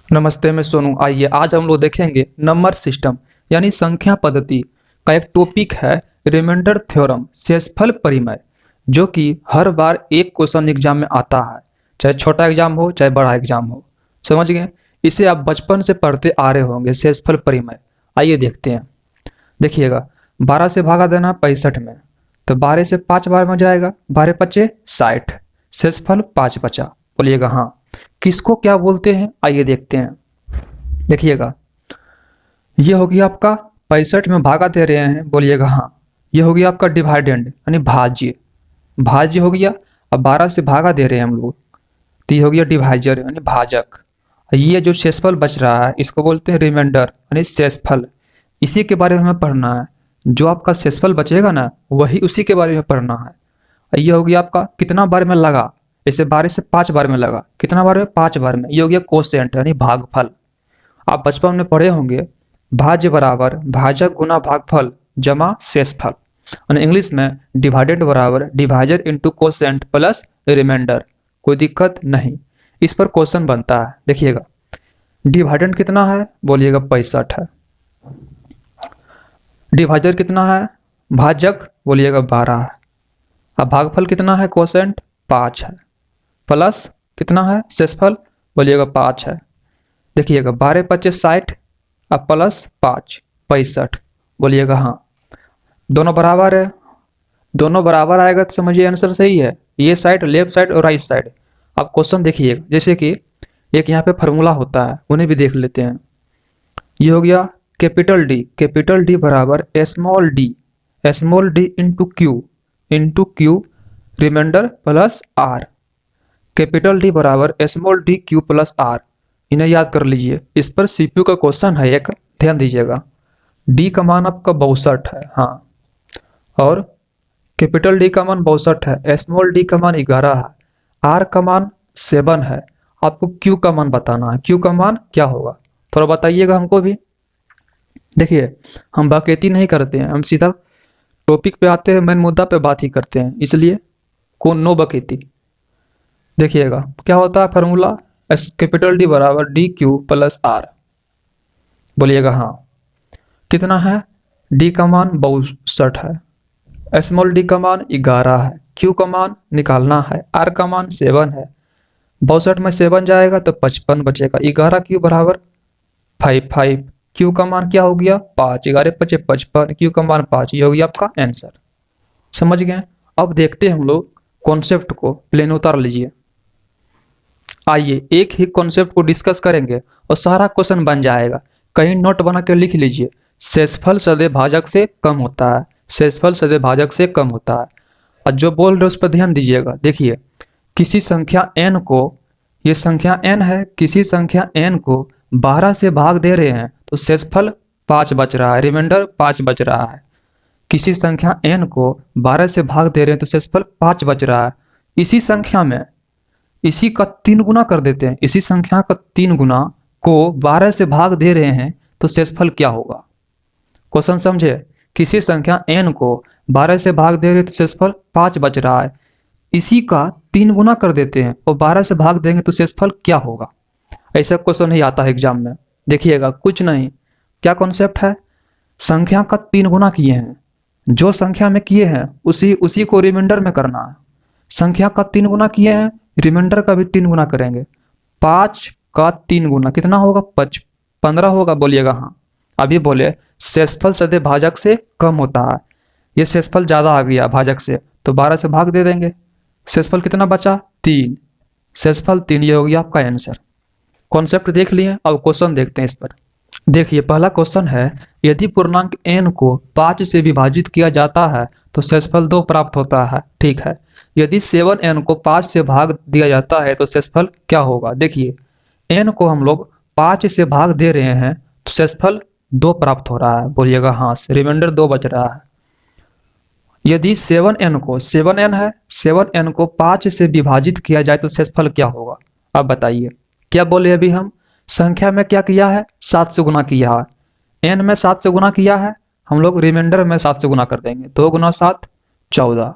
नमस्ते, मैं सोनू। आइए आज हम लोग देखेंगे नंबर सिस्टम यानी संख्या पद्धति का एक टॉपिक है रिमाइंडर थ्योरम, शेषफल परिमेय, जो कि हर बार एक क्वेश्चन एग्जाम में आता है, चाहे छोटा एग्जाम हो चाहे बड़ा एग्जाम हो। समझ गए? इसे आप बचपन से पढ़ते आ रहे होंगे, शेषफल परिमेय। आइए देखते हैं। देखिएगा, 12 से भागा देना 65 में, तो 12 से 5 बार में जाएगा, 12 पचे 60, शेषफल 5 बचा। बोलिएगा हाँ। किसको क्या बोलते हैं, आइए देखते हैं। देखिएगा, ये हो गया आपका 65 में भागा दे रहे हैं, बोलिएगा हाँ। ये हो गया आपका डिवाइडेंड यानी भाज्य, भाज्य हो गया। अब 12 से भागा दे रहे हैं हम लोग, तो ये हो गया डिवाइजर यानी भाजक। ये जो शेषफल बच रहा है इसको बोलते हैं रिमाइंडर यानी शेषफल। इसी के बारे में हमें पढ़ना है। जो आपका शेषफल बचेगा ना, वही उसी के बारे में पढ़ना है। ये हो गया आपका कितना बार में लगा, जैसे 12 से 5 बार में लगा, कितना बार में? 5 बार में। ये हो गया कोसेंट यानी भागफल। आप बचपन में पढ़े होंगे, भाज्य बराबर भाजक गुना भागफल जमा शेषफल, और इंग्लिश में डिवाइडेंड बराबर divisor into quotient plus remainder. कोई दिक्कत नहीं, इस पर क्वेश्चन बनता है। देखिएगा, डिवाइडेंड कितना है, बोलिएगा 65 है। डिवाइजर कितना है, भाजक, बोलिएगा 12 है। अब भागफल कितना है, कोसेंट 5 है, प्लस कितना है शेषफल, बोलिएगा 5 है। देखिएगा, 12 पचे 60, अब प्लस 5 65, बोलिएगा हाँ। दोनों बराबर है, दोनों बराबर आएगा तो समझिए आंसर सही है। ये साइड लेफ्ट साइड और राइट साइड। अब क्वेश्चन देखिएगा, जैसे कि एक यहाँ पे फार्मूला होता है, उन्हें भी देख लेते हैं। ये हो गया कैपिटल डी बराबर small D into Q reminder plus R. Capital D बराबर small D Q plus R, इन्हें याद कर लीजिए। इस पर सीपीयू का क्वेश्चन है एक, ध्यान दीजिएगा। डी का मान आपका 62 है, हाँ, और कैपिटल डी का मान 62 है, स्मॉल डी का मान 11 है, आर का मान 7 है। आपको क्यू का मान बताना है, क्यू का मान क्या होगा, थोड़ा बताइएगा हमको भी। देखिए, हम बाकेती नहीं करते हैं, हम सीधा टॉपिक पे आते हैं, मेन मुद्दा पे बात ही करते हैं, इसलिए नो बकेती। देखिएगा क्या होता है फार्मूला, कैपिटल डी बराबर डी क्यू प्लस आर, बोलिएगा हाँ। कितना है, डी का मान 62 है, स्मॉल डी का मान 11 है, क्यू का मान निकालना है, आर का मान 7 है। 62 में 7 जाएगा तो 55 बचेगा। 11 क्यू बराबर 5, क्यू का मान क्या हो गया 5, 11 पचे 55, क्यू का मान 5, ये हो गया आपका आंसर। समझ गए? अब देखते हैं हम लोग कॉन्सेप्ट को, प्लेन उतार लीजिए। आइए एक ही कॉन्सेप्ट को डिस्कस करेंगे और सारा क्वेश्चन बन जाएगा। कहीं नोट बना के लिख लीजिए। शेषफल सदैव भाजक से कम होता है, शेषफल सदैव भाजक से कम होता है। और जो बोल रहे उस पर ध्यान दीजिएगा। देखिए, किसी संख्या n को, ये संख्या n है, किसी संख्या n को 12 से भाग दे रहे हैं तो शेषफल 5 बच रहा है, रिमाइंडर 5 बच रहा है। किसी संख्या n को 12 से भाग दे रहे हैं तो शेषफल 5 बच रहा है। इसी संख्या में इसी का 3 गुना कर देते हैं, इसी संख्या का 3 गुना को 12 से भाग दे रहे हैं तो शेषफल क्या होगा। क्वेश्चन समझे? किसी संख्या n को 12 से भाग दे रहे हैं तो शेषफल 5 बच रहा है, इसी का 3 गुना कर देते हैं और 12 से भाग देंगे तो शेषफल क्या होगा। ऐसा क्वेश्चन नहीं आता है एग्जाम में। देखिएगा, कुछ नहीं, क्या कॉन्सेप्ट है, संख्या का 3 गुना किए हैं, जो संख्या में किए हैं उसी को रिमाइंडर में करना है। संख्या का 3 गुना किए हैं, रिमाइंडर का भी 3 गुना करेंगे। 5 का 3 गुना कितना होगा, 15 होगा, बोलिएगा हाँ। अभी बोले शेषफल सदैव भाजक से कम होता है, ये शेषफल ज्यादा आ गया भाजक से तो 12 से भाग दे देंगे। शेषफल कितना बचा, 3, शेषफल 3, ये हो गया आपका आंसर। कॉन्सेप्ट देख लिए, अब क्वेश्चन देखते हैं इस पर। देखिए, पहला क्वेश्चन है, यदि पूर्णांक n को 5 से विभाजित किया जाता है तो शेषफल 2 प्राप्त होता है। ठीक है, यदि 7n को 5 से भाग दिया जाता है तो शेषफल क्या होगा। देखिए, n को हम लोग 5 से भाग दे रहे हैं तो शेषफल 2 प्राप्त हो रहा है, बोलिएगा हाँ, रिमाइंडर 2 बच रहा है। यदि 7n है, 7n को 5 से विभाजित किया जाए तो शेषफल क्या होगा। अब बताइए, क्या बोले अभी हम, संख्या में क्या किया है, 7 से गुना किया है, n में 7 से गुना किया है, हम लोग रिमाइंडर में 7 से गुना कर देंगे। 2 गुना 7 14,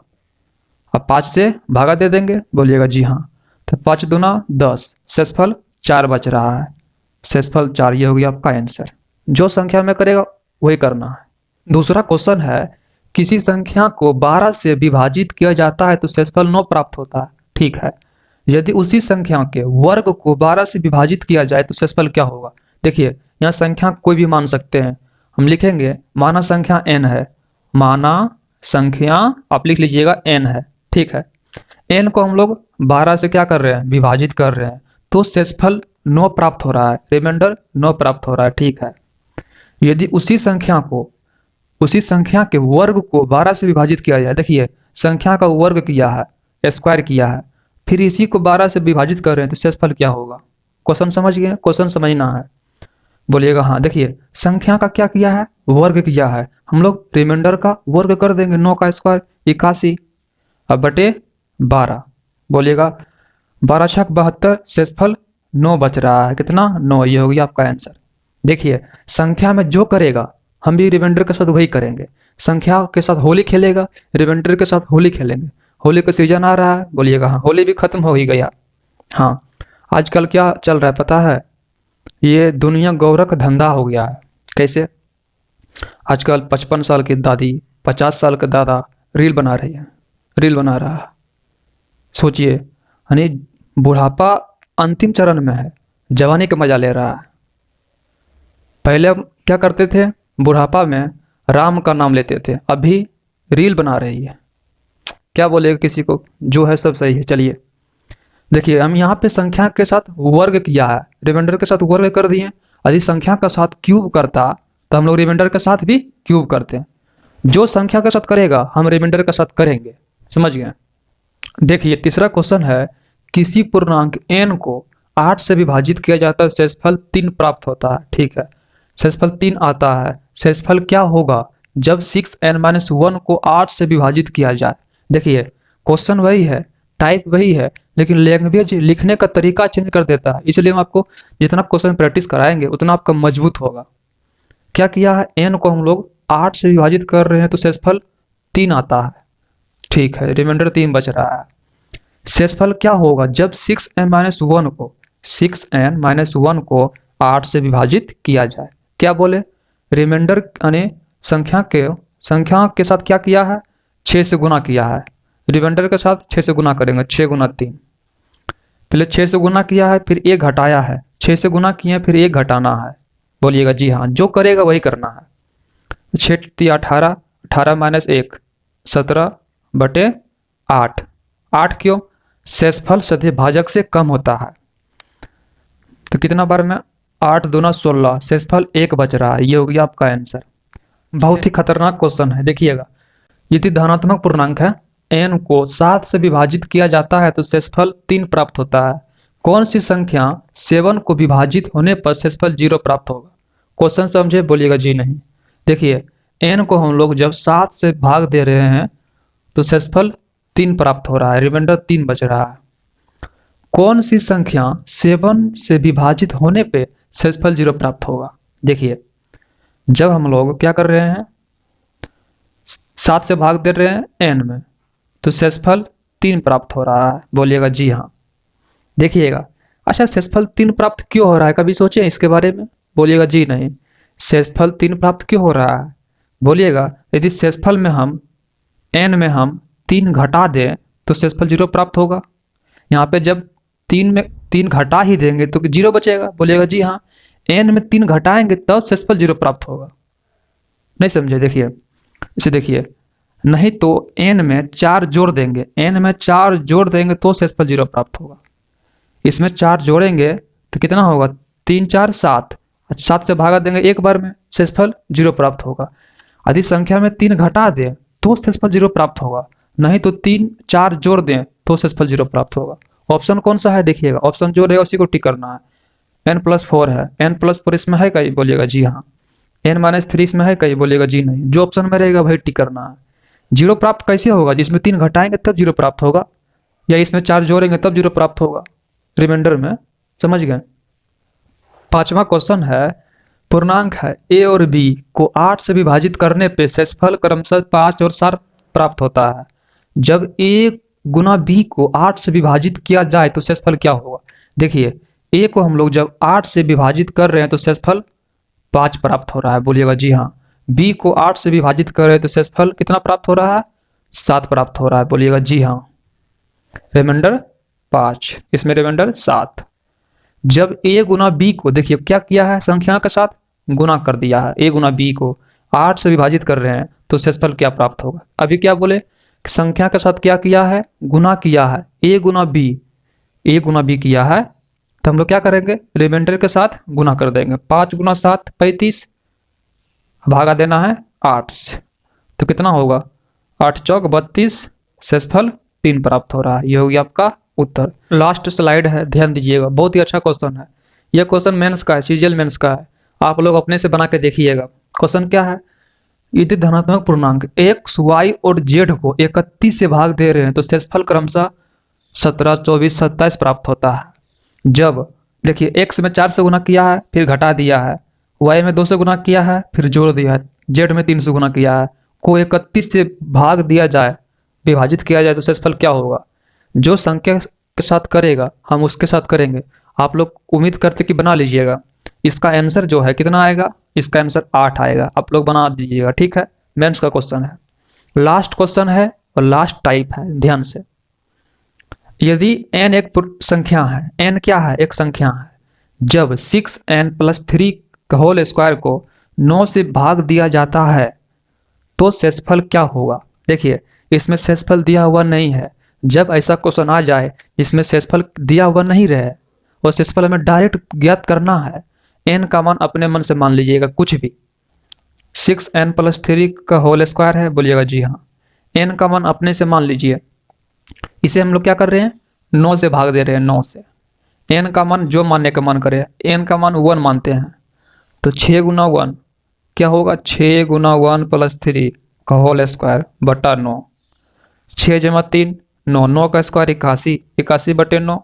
अब 5 से भागा दे देंगे, बोलिएगा जी हाँ। तो 5 दूना 10, शेषफल 4 बच रहा है। शेषफल 4, ये हो गया आपका आंसर। जो संख्या में करेगा वही करना है। दूसरा क्वेश्चन है, किसी संख्या को 12 से विभाजित किया जाता है तो शेषफल 9 प्राप्त होता है। ठीक है, यदि उसी संख्या के वर्ग को 12 से विभाजित किया जाए तो शेषफल क्या होगा। देखिए, यहाँ संख्या कोई भी मान सकते हैं। हम लिखेंगे माना संख्या n है, माना संख्या आप लिख लीजिएगा n है। ठीक है, n को हम लोग 12 से क्या कर रहे हैं, विभाजित कर रहे हैं, तो शेषफल 9 प्राप्त हो रहा है, रिमाइंडर 9 प्राप्त हो रहा है। ठीक है, यदि उसी संख्या के वर्ग को 12 से विभाजित किया जाए, देखिए संख्या का वर्ग किया है, स्क्वायर किया है, फिर इसी को 12 से विभाजित कर रहे हैं तो शेषफल क्या होगा। क्वेश्चन समझ गए, क्वेश्चन समझना है, बोलिएगा हाँ। देखिए संख्या का क्या किया है, वर्ग किया है, हम लोग रिमाइंडर का वर्ग कर देंगे, 9 का स्क्वायर 81, अब बटे 12, बोलिएगा 12 छक 72, शेषफल 9 बच रहा है, कितना 9, ये हो गया आपका आंसर। देखिए संख्या में जो करेगा हम भी रिमाइंडर के साथ वही करेंगे। संख्या के साथ होली खेलेगा, रिमाइंडर के साथ होली खेलेंगे। होली का सीजन आ रहा है, बोलिएगा हाँ, होली भी खत्म हो ही गया। हाँ, आजकल क्या चल रहा है पता है, ये दुनिया गौरव का धंधा हो गया है। कैसे, आजकल 55 साल की दादी, 50 साल का दादा रील बना रही है, रील बना रहा है। सोचिए, यानी बुढ़ापा अंतिम चरण में है, जवानी का मजा ले रहा है। पहले हम क्या करते थे, बुढ़ापा में राम का नाम लेते थे, अभी रील बना रही है। क्या बोलेगा किसी को, जो है सब सही है। चलिए देखिए, हम यहाँ पे संख्या के साथ वर्ग किया है, रिमाइंडर के साथ वर्ग कर दिए। यदि संख्या का साथ क्यूब करता तो हम लोग रिमाइंडर के साथ भी क्यूब करते हैं। जो संख्या के साथ करेगा हम रिमाइंडर के साथ करेंगे, समझ गए। देखिए तीसरा क्वेश्चन है, किसी पूर्णांक n को 8 से विभाजित किया जाता है, शेषफल 3 प्राप्त होता है। ठीक है, शेषफल 3 आता है। शेषफल क्या होगा जब 6n-1 को 8 से विभाजित किया जाए। देखिए क्वेश्चन वही है, टाइप वही है, लेकिन लैंग्वेज लिखने का तरीका चेंज कर देता है। इसलिए हम आपको जितना क्वेश्चन प्रैक्टिस कराएंगे उतना आपका मजबूत होगा। क्या किया है, n को हम लोग 8 से विभाजित कर रहे हैं तो शेषफल 3 आता है। ठीक है, रिमाइंडर 3 बच रहा है। शेषफल क्या होगा जब 6n-1 को 8 से विभाजित किया जाए। क्या बोले, रिमाइंडर यानी संख्या के साथ क्या किया है, 6 से गुना किया है। रिमाइंडर के साथ 6 से गुना करेंगे, 6 गुना 3, पहले 6 से गुना किया है, फिर 1 घटाया है, 6 से गुना किए फिर 1 घटाना है। बोलिएगा जी हाँ, जो करेगा वही करना है। 6 3 18, 18 - 1 17 बटे 8। 8 क्यों, शेषफल सदैव भाजक से कम होता है। तो कितना बार में, 8 दूना 16, शेषफल 1 बच रहा है, ये हो गया आपका आंसर। बहुत ही खतरनाक क्वेश्चन है, देखिएगा। यदि धनात्मक पूर्णांक है, n को 7 से विभाजित किया जाता है तो शेषफल 3 प्राप्त होता है। कौन सी संख्या 7 को विभाजित होने पर शेषफल 0 प्राप्त होगा। क्वेश्चन समझे, बोलिएगा जी नहीं। देखिए n को हम लोग जब 7 से भाग दे रहे हैं तो शेषफल 3 प्राप्त हो रहा है, रिमाइंडर 3 बच रहा है। कौन सी संख्या 7 से विभाजित होने पे शेषफल 0 प्राप्त होगा। देखिए जब हम लोग क्या कर रहे हैं, 7 से भाग दे रहे हैं n में, तो शेषफल 3 प्राप्त हो रहा है, बोलिएगा जी हाँ। देखिएगा, अच्छा शेषफल 3 प्राप्त क्यों हो रहा है, कभी सोचे इसके बारे में, बोलिएगा जी नहीं। शेषफल 3 प्राप्त क्यों हो रहा है, बोलिएगा यदि शेषफल में हम n में हम 3 घटा दें तो शेषफल 0 प्राप्त होगा। यहाँ पे जब 3 में 3 घटा ही देंगे तो 0 बचेगा, बोलिएगा जी हाँ। n में 3 घटाएंगे तब शेषफल 0 प्राप्त होगा। नहीं समझे, देखिए इसे देखिए, नहीं तो n में 4 जोड़ देंगे, n में 4 जोड़ देंगे तो शेषफल 0 प्राप्त होगा। इसमें 4 जोड़ेंगे तो कितना होगा, 3 4 7, 7 से भागा देंगे एक बार में, शेषफल 0 प्राप्त होगा। यदि संख्या में 3 घटा दें तो शेषफल 0 प्राप्त होगा, नहीं तो 3 4 जोड़ दें तो शेषफल 0 प्राप्त होगा। ऑप्शन कौन सा है, देखिएगा ऑप्शन जो रहेगा उसी को टिक करना है। n+4 है, n+4 इसमें है कहीं, बोलिएगा जी हाँ। n-3 इसमें है कहीं, बोलिएगा जी नहीं। जो ऑप्शन में रहेगा वही टिक करना है। 0 प्राप्त कैसे होगा, जिसमें 3 घटाएंगे तब 0 प्राप्त होगा, या इसमें 4 जोड़ेंगे तब 0 प्राप्त होगा रिमाइंडर में, समझ गए। 5वां क्वेश्चन है, पूर्णांक है a और b को 8 से विभाजित करने पे शेषफल क्रमशः 5 और 7 प्राप्त होता है। जब a गुना b को 8 से विभाजित किया जाए तो शेषफल क्या होगा। देखिए ए को हम लोग जब 8 से विभाजित कर रहे हैं तो शेषफल 5 प्राप्त हो रहा है, बोलिएगा जी हाँ। बी को 8 से विभाजित कर रहे हैं तो शेषफल कितना प्राप्त हो रहा है, 7 प्राप्त हो रहा है, बोलिएगा जी हाँ। रिमाइंडर 5, इसमें रिमाइंडर 7। जब ए गुना बी को, देखिए क्या किया है, संख्या के साथ गुना कर दिया है। ए गुना बी को 8 से विभाजित कर रहे हैं तो शेषफल क्या प्राप्त होगा। अभी क्या बोले, संख्या के साथ क्या किया है, गुना किया है। ए गुना बी किया है, तो हम लोग क्या करेंगे, रिमाइंडर के साथ गुना कर देंगे। 5 गुना 7 35, भागा देना है 8 से, तो कितना होगा, 8 चौक 32, शेषफल 3 प्राप्त हो रहा है। ये हो गया आपका उत्तर। लास्ट स्लाइड है, ध्यान दीजिएगा, बहुत ही अच्छा क्वेश्चन है। यह क्वेश्चन मेंस का है, सीजीएल मेंस का है, आप लोग अपने से बना के देखिएगा। क्वेश्चन क्या है, यदि धनात्मक पूर्णांक x, y और z को 31 से भाग दे रहे हैं तो शेषफल क्रमशः 17, 24, 27 प्राप्त होता है। जब देखिए x में 4 से गुना किया है, फिर घटा दिया है, y में 2 से गुना किया है, फिर जोड़ दिया है, z में 3 से गुना किया है, को 31 से भाग दिया जाए, विभाजित किया जाए तो शेषफल क्या होगा। जो संख्या के साथ करेगा हम उसके साथ करेंगे। आप लोग उम्मीद करते कि बना लीजिएगा। इसका आंसर जो है कितना आएगा, इसका आंसर 8 आएगा। आप लोग बना दीजिएगा, ठीक है। मेंस का क्वेश्चन है, लास्ट क्वेश्चन है और लास्ट टाइप है, ध्यान से। यदि n एक संख्या है, n क्या है, एक संख्या है, जब 6n+3 का होल स्क्वायर को 9 से भाग दिया जाता है तो शेषफल क्या होगा। देखिए इसमें शेषफल दिया हुआ नहीं है। जब ऐसा क्वेश्चन आ जाए जिसमें शेषफल दिया हुआ नहीं रहे और शेषफल हमें डायरेक्ट ज्ञात करना है, n का मान अपने मन से मान लीजिएगा कुछ भी। 6n+3 का होल स्क्वायर है, बोलिएगा जी हाँ। n का मान अपने से मान लीजिए। इसे हम लोग क्या कर रहे हैं, 9 से भाग दे रहे हैं, 9 से। n का मान जो मानने का मन करे, n का मान 1 मानते हैं, तो 6 गुना 1 क्या होगा, 6 गुना 1+3 का होल स्क्वायर बटा 9। 6 जमा 3 9, 9 का स्क्वायर 81, 81 बटे 9।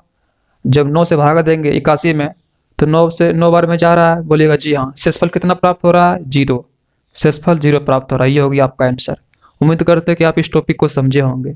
जब 9 से भागा देंगे 81 में तो 9 से 9 बार में जा रहा है, बोलिएगा जी हाँ। शेषफल कितना प्राप्त हो रहा है, 0। शेषफल 0 प्राप्त हो रहा है। ये होगी आपका आंसर। उम्मीद करते हैं कि आप इस टॉपिक को समझे होंगे।